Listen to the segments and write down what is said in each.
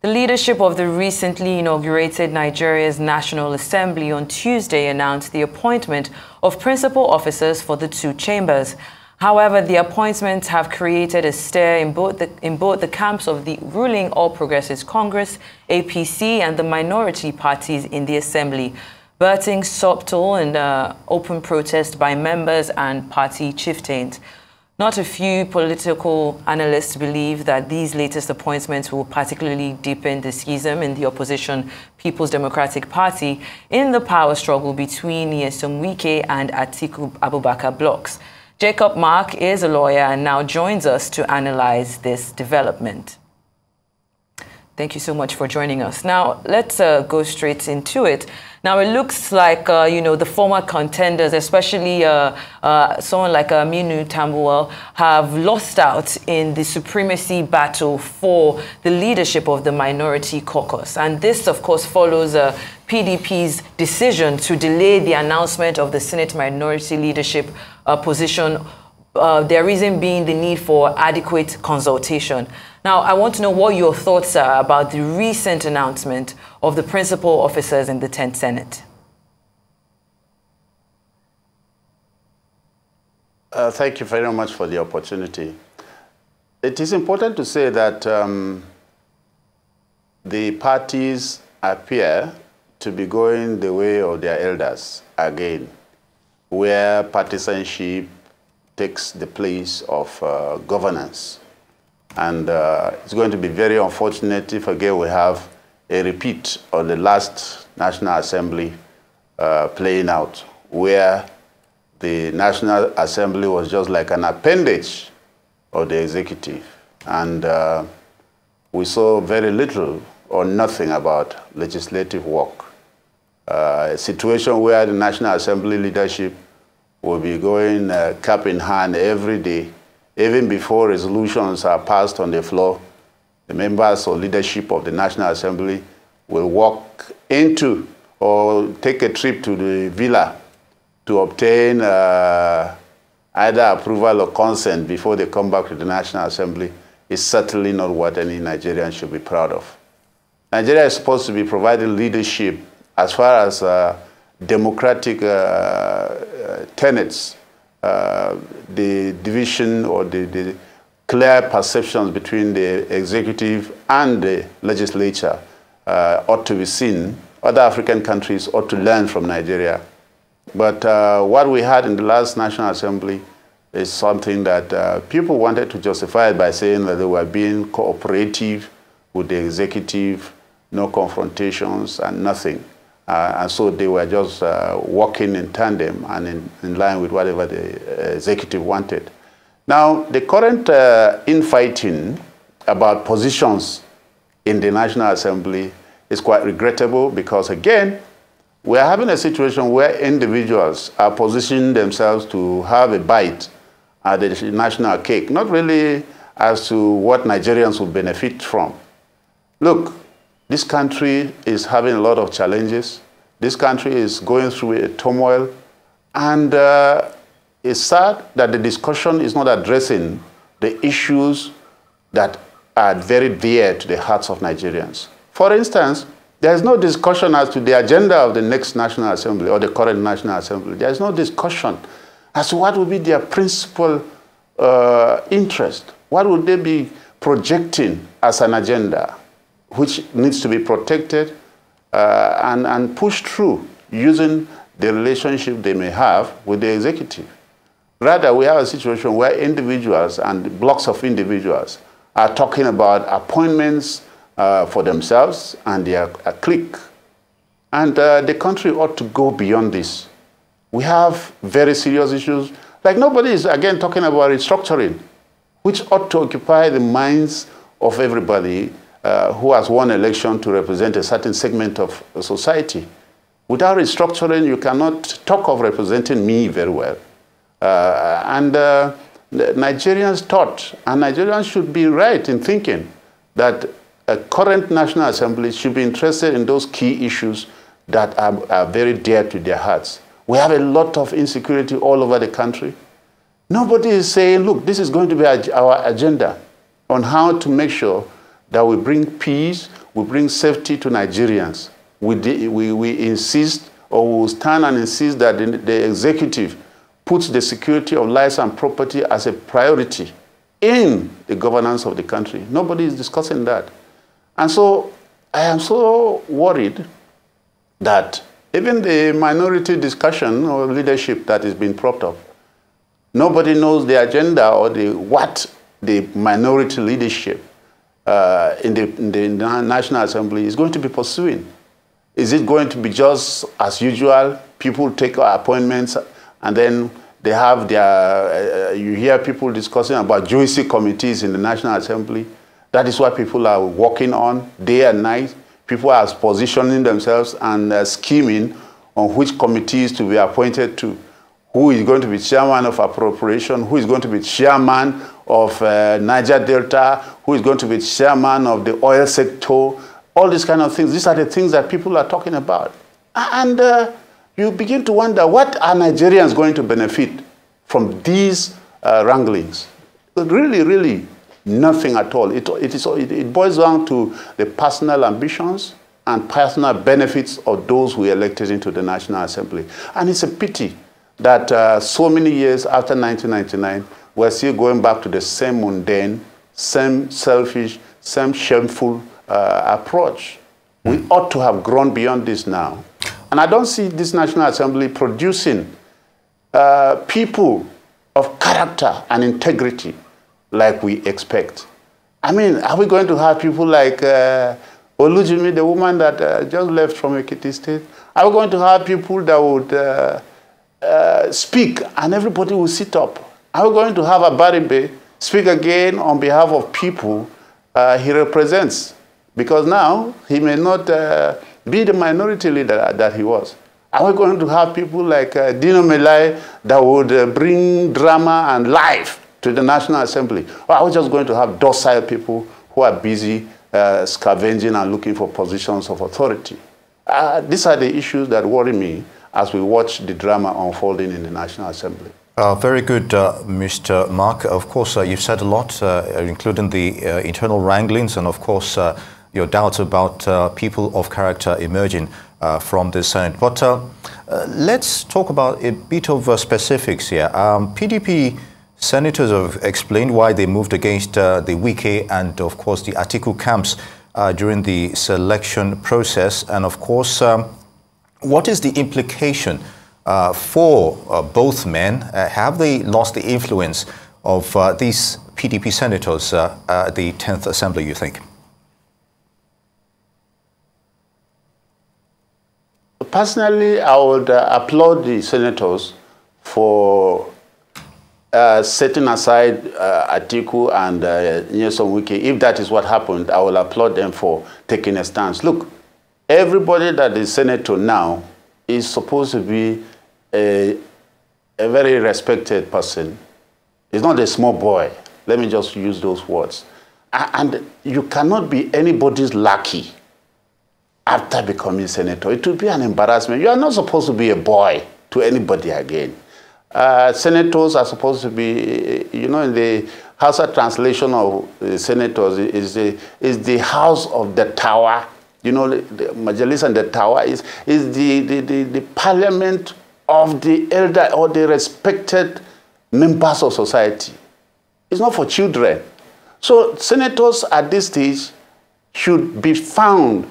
The leadership of the recently inaugurated Nigeria's National Assembly on Tuesday announced the appointment of principal officers for the two chambers. However, the appointments have created a stir in both the camps of the ruling All Progressives Congress, APC, and the minority parties in the Assembly, birthing subtle and open protest by members and party chieftains. Not a few political analysts believe that these latest appointments will particularly deepen the schism in the opposition People's Democratic Party in the power struggle between Nyesom Wike and Atiku Abubakar blocs. Jacob Mark is a lawyer and now joins us to analyze this development. Thank you so much for joining us. Now, let's go straight into it. Now, it looks like, the former contenders, especially someone like Aminu Tambuwal, have lost out in the supremacy battle for the leadership of the minority caucus. And this, of course, follows PDP's decision to delay the announcement of the Senate minority leadership position, their reason being the need for adequate consultation. Now, I want to know what your thoughts are about the recent announcement of the principal officers in the 10th Senate. Thank you very much for the opportunity. It is important to say that the parties appear to be going the way of their elders again, where partisanship takes the place of governance. And it's going to be very unfortunate if again we have a repeat of the last National Assembly playing out, where the National Assembly was just like an appendage of the executive. And we saw very little or nothing about legislative work. A situation where the National Assembly leadership will be going cap in hand every day. Even before resolutions are passed on the floor, the members or leadership of the National Assembly will walk into or take a trip to the villa to obtain either approval or consent before they come back to the National Assembly. Is certainly not what any Nigerian should be proud of. Nigeria is supposed to be providing leadership as far as democratic tenets, the division or the clear perceptions between the executive and the legislature ought to be seen. Other African countries ought to learn from Nigeria. But what we had in the last National Assembly is something that people wanted to justify it by saying that they were being cooperative with the executive, no confrontations and nothing. And so they were just working in tandem and in line with whatever the executive wanted. Now, the current infighting about positions in the National Assembly is quite regrettable because, again, we are having a situation where individuals are positioning themselves to have a bite at the national cake, not really as to what Nigerians will benefit from. Look, this country is having a lot of challenges. This country is going through a turmoil. And it's sad that the discussion is not addressing the issues that are very dear to the hearts of Nigerians. For instance, there is no discussion as to the agenda of the next National Assembly or the current National Assembly. There is no discussion as to what will be their principal interest. What would they be projecting as an agenda, which needs to be protected and pushed through using the relationship they may have with the executive. Rather, we have a situation where individuals and blocks of individuals are talking about appointments for themselves and their clique. And the country ought to go beyond this. We have very serious issues. Like nobody is, again, talking about restructuring, which ought to occupy the minds of everybody who has won election to represent a certain segment of society. Without restructuring, you cannot talk of representing me very well. Nigerians thought, and Nigerians should be right in thinking, that a current National Assembly should be interested in those key issues that are very dear to their hearts. We have a lot of insecurity all over the country. Nobody is saying, look, this is going to be our agenda on how to make sure that we bring peace, we bring safety to Nigerians. We insist, or we will stand and insist that the executive puts the security of lives and property as a priority in the governance of the country. Nobody is discussing that. And so I am so worried that even the minority discussion or leadership that is being propped up, nobody knows the agenda or what the minority leadership in the National Assembly is going to be pursuing. Is it going to be just as usual? People take appointments and then they have their, you hear people discussing about juicy committees in the National Assembly. That is what people are working on day and night. People are positioning themselves and scheming on which committees to be appointed to. Who is going to be chairman of appropriation? Who is going to be chairman of Niger Delta? Who is going to be chairman of the oil sector? All these kind of things. These are the things that people are talking about. And you begin to wonder, what are Nigerians going to benefit from these wranglings? Really, really nothing at all. It boils down to the personal ambitions and personal benefits of those who elected into the National Assembly. And it's a pity that so many years after 1999, we're still going back to the same mundane, same selfish, same shameful approach. We ought to have grown beyond this now. And I don't see this National Assembly producing people of character and integrity like we expect. I mean, are we going to have people like Olujimi, the woman that just left from Ekiti State? Are we going to have people that would speak and everybody will sit up? Are we going to have Abaribe speak again on behalf of people he represents? Because now he may not be the minority leader that he was. Are we going to have people like Dino Melai that would bring drama and life to the National Assembly? Or are we just going to have docile people who are busy scavenging and looking for positions of authority? These are the issues that worry me as we watch the drama unfolding in the National Assembly. Very good, Mr. Mark. Of course, you've said a lot, including the internal wranglings and, of course, your doubts about people of character emerging from the Senate. But let's talk about a bit of specifics here. PDP Senators have explained why they moved against the Wike and, of course, the Atiku camps during the selection process. And, of course, what is the implication for both men? Have they lost the influence of these PDP senators at the 10th Assembly, you think? Personally, I would applaud the senators for setting aside Atiku and Nyesom Wike. If that is what happened, I will applaud them for taking a stance. Look, everybody that is senator now is supposed to be a very respected person. He's not a small boy. Let me just use those words. And you cannot be anybody's lackey after becoming senator. It would be an embarrassment. You are not supposed to be a boy to anybody again. Senators are supposed to be, you know, in the Hausa translation of senators is the house of the tower. You know, the Majalis and the tower is the parliament of the elder or the respected members of society. It's not for children. So senators at this stage should be found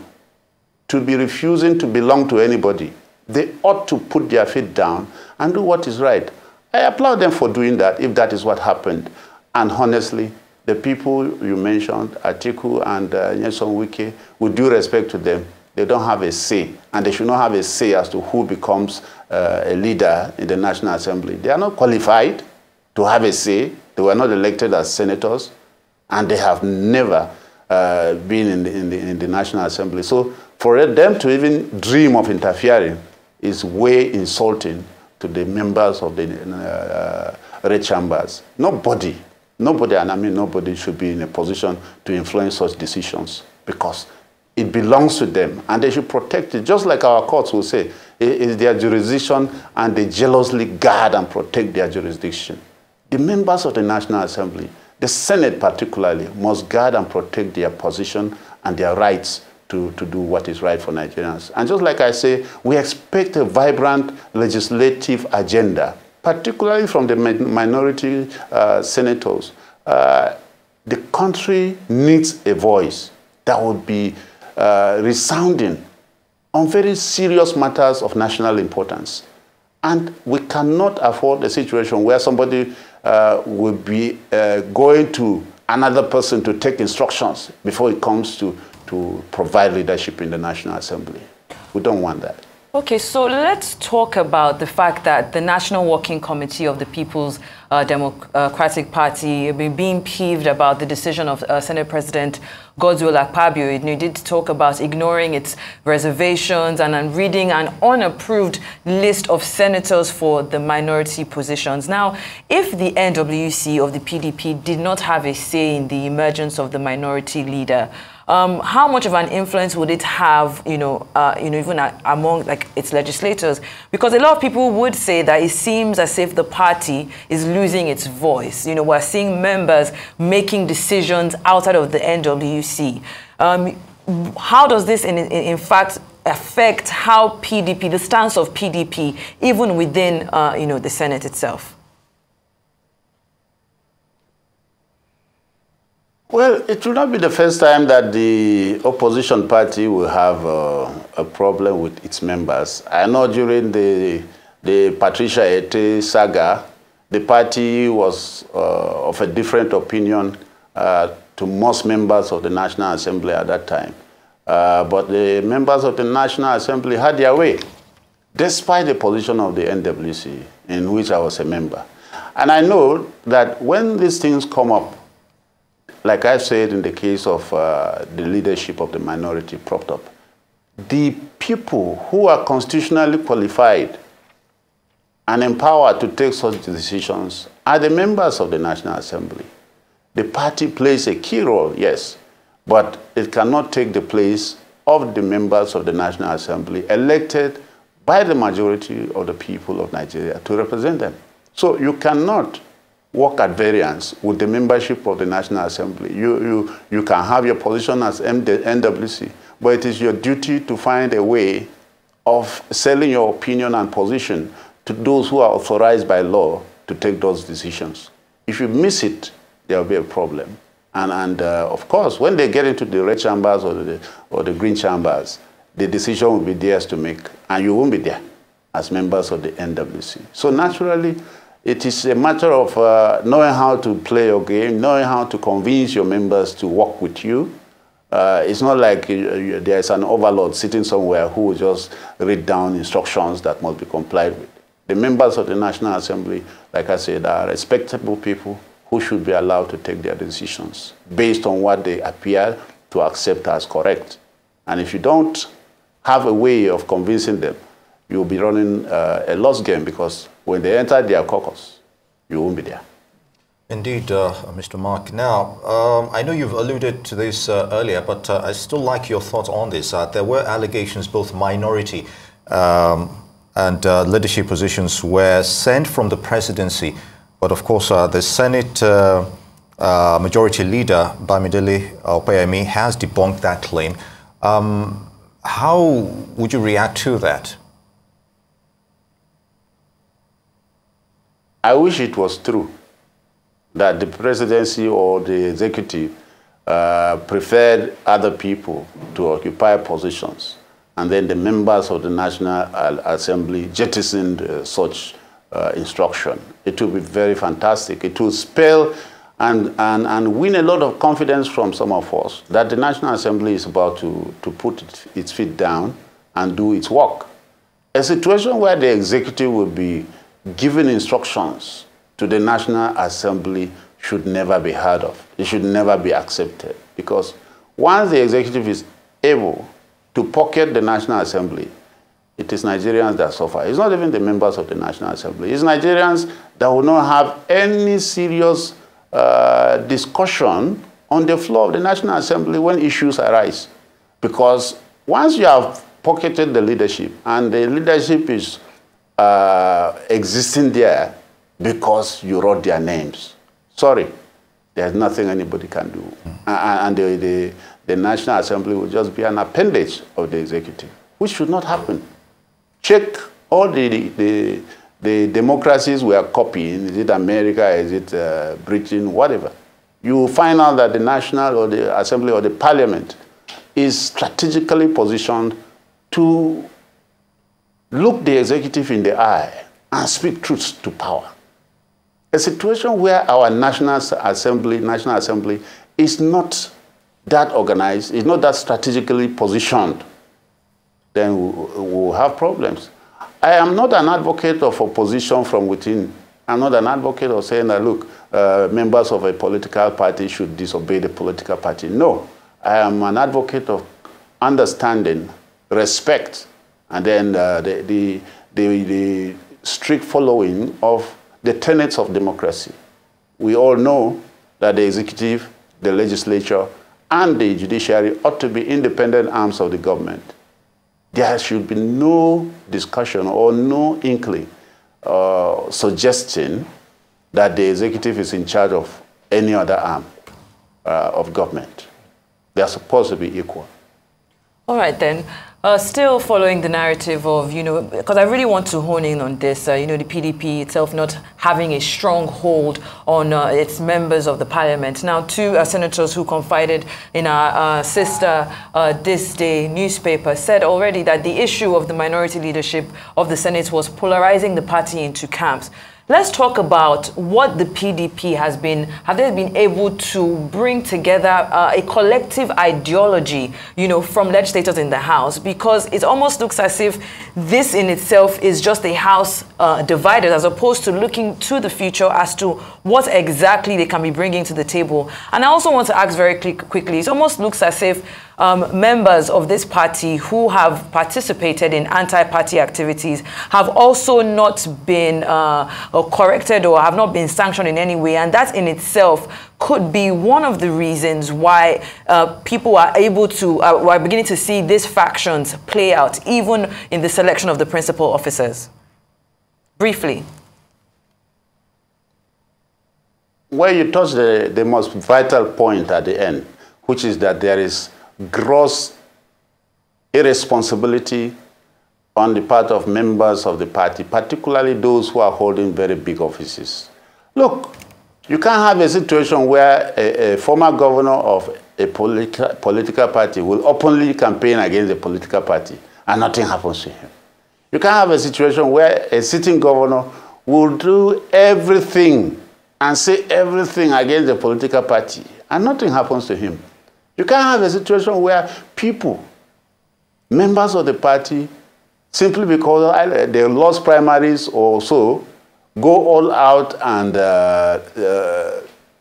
to be refusing to belong to anybody. They ought to put their feet down and do what is right. I applaud them for doing that, if that is what happened. And honestly, the people you mentioned, Atiku and Nyesom Wike, with due respect to them, they don't have a say, and they should not have a say as to who becomes a leader in the National Assembly. They are not qualified to have a say. They were not elected as senators, and they have never been in the National Assembly. So for them to even dream of interfering is way insulting to the members of the red chambers. Nobody, and I mean nobody, should be in a position to influence such decisions because it belongs to them and they should protect it, just like our courts will say. It is their jurisdiction and they jealously guard and protect their jurisdiction. The members of the National Assembly, the Senate particularly, must guard and protect their position and their rights to do what is right for Nigerians. And just like I say, we expect a vibrant legislative agenda, particularly from the minority senators. The country needs a voice that would be resounding on very serious matters of national importance. And we cannot afford a situation where somebody will be going to another person to take instructions before it comes to provide leadership in the National Assembly. We don't want that. Okay, so let's talk about the fact that the National Working Committee of the People's Democratic Party being peeved about the decision of Senate President Godswill Akpabio. It did talk about ignoring its reservations and reading an unapproved list of senators for the minority positions. Now, if the NWC of the PDP did not have a say in the emergence of the minority leader, how much of an influence would it have, even among its legislators? Because a lot of people would say that it seems as if the party is losing its voice. We're seeing members making decisions outside of the NWC. How does this, in fact, affect how PDP, the stance of PDP, even within, the Senate itself? Well, it will not be the first time that the opposition party will have a problem with its members. I know during the Patricia Ete saga, the party was of a different opinion to most members of the National Assembly at that time. But the members of the National Assembly had their way, despite the position of the NWC, in which I was a member. And I know that when these things come up, like I said in the case of the leadership of the minority propped up, the people who are constitutionally qualified and empowered to take such decisions are the members of the National Assembly. The party plays a key role, yes, but it cannot take the place of the members of the National Assembly elected by the majority of the people of Nigeria to represent them. So you cannot work at variance with the membership of the National Assembly. You can have your position as NWC, but it is your duty to find a way of selling your opinion and position to those who are authorized by law to take those decisions. If you miss it, there will be a problem. And of course, when they get into the red chambers or the green chambers, the decision will be theirs to make, and you won't be there as members of the NWC. So naturally, it is a matter of knowing how to play your game, knowing how to convince your members to work with you. It's not like there's an overlord sitting somewhere who will just read down instructions that must be complied with. The members of the National Assembly, like I said, are respectable people who should be allowed to take their decisions based on what they appear to accept as correct. And if you don't have a way of convincing them, you'll be running a lost game, because when they enter their caucus, you won't be there. Indeed, Mr. Mark. Now, I know you've alluded to this earlier, but I still like your thoughts on this. There were allegations both minority and leadership positions were sent from the presidency, but of course the Senate Majority Leader, Bamidele Opeyemi, has debunked that claim. How would you react to that? I wish it was true that the presidency or the executive preferred other people to occupy positions, and then the members of the National Assembly jettisoned such instruction. It would be very fantastic. It will spell and win a lot of confidence from some of us that the National Assembly is about to put its feet down and do its work. A situation where the executive will be giving instructions to the National Assembly should never be heard of. It should never be accepted, because once the executive is able to pocket the National Assembly, it is Nigerians that suffer. It's not even the members of the National Assembly. It's Nigerians that will not have any serious discussion on the floor of the National Assembly when issues arise. Because once you have pocketed the leadership, and the leadership is existing there because you wrote their names, sorry, there's nothing anybody can do. And the National Assembly will just be an appendage of the executive, which should not happen. Check all the democracies we are copying. Is it America? Is it Britain? Whatever. You will find out that the National or the Assembly or the Parliament is strategically positioned to look the executive in the eye and speak truth to power. A situation where our National Assembly is not that organized, is not that strategically positioned, then we'll have problems. I am not an advocate of opposition from within. I'm not an advocate of saying that, look, members of a political party should disobey the political party. No, I am an advocate of understanding, respect, and then the strict following of the tenets of democracy. We all know that the executive, the legislature, and the judiciary ought to be independent arms of the government. There should be no discussion or no inkling suggesting that the executive is in charge of any other arm of government. They are supposed to be equal. All right, then. Still following the narrative of, because I really want to hone in on this, the PDP itself not having a strong hold on its members of the parliament. Now, two senators who confided in our sister This Day newspaper said already that the issue of the minority leadership of the Senate was polarizing the party into camps. Let's talk about what the PDP have they been able to bring together a collective ideology, from legislators in the House, because it almost looks as if this in itself is just a House divided, as opposed to looking to the future as to what exactly they can be bringing to the table. And I also want to ask very quickly, it almost looks as if members of this party who have participated in anti-party activities have also not been corrected or have not been sanctioned in any way. And that in itself could be one of the reasons why people are able to, are beginning to see these factions play out, even in the selection of the principal officers. Briefly. Well, you touched the most vital point at the end, which is that there is gross irresponsibility on the part of members of the party, particularly those who are holding very big offices. Look, you can't have a situation where a former governor of a political party will openly campaign against a political party and nothing happens to him. You can't have a situation where a sitting governor will do everything and say everything against the political party and nothing happens to him. You can't have a situation where people, members of the party, simply because they lost primaries or so, go all out and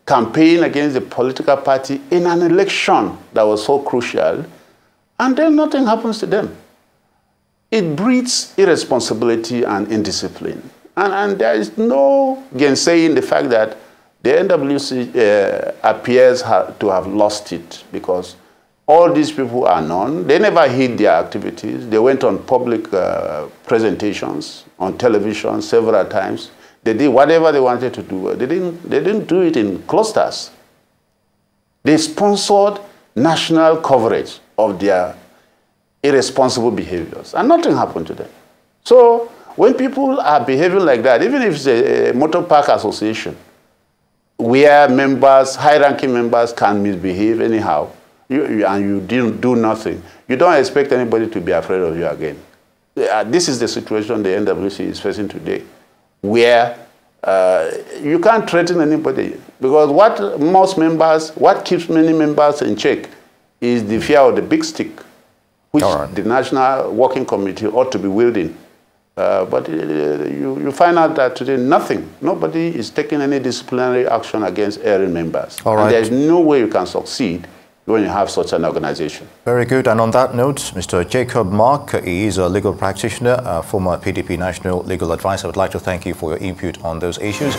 campaign against the political party in an election that was so crucial, and then nothing happens to them. It breeds irresponsibility and indiscipline. And there is no gainsaying the fact that the NWC appears to have lost it, because all these people are known. They never hid their activities. They went on public presentations on television several times. They did whatever they wanted to do. They didn't do it in clusters. They sponsored national coverage of their irresponsible behaviors, and nothing happened to them. So when people are behaving like that, even if it's a motor park association, where members, high-ranking members can misbehave anyhow, and you do nothing, you don't expect anybody to be afraid of you again. This is the situation the NWC is facing today, where you can't threaten anybody, because what keeps many members in check is the fear of the big stick, which the National Working Committee ought to be wielding. But you find out that today nobody is taking any disciplinary action against erring members. And there's no way you can succeed when you have such an organization. Very good. And on that note, Mr. Jacob Mark, he is a legal practitioner, former PDP National Legal Advisor. I would like to thank you for your input on those issues.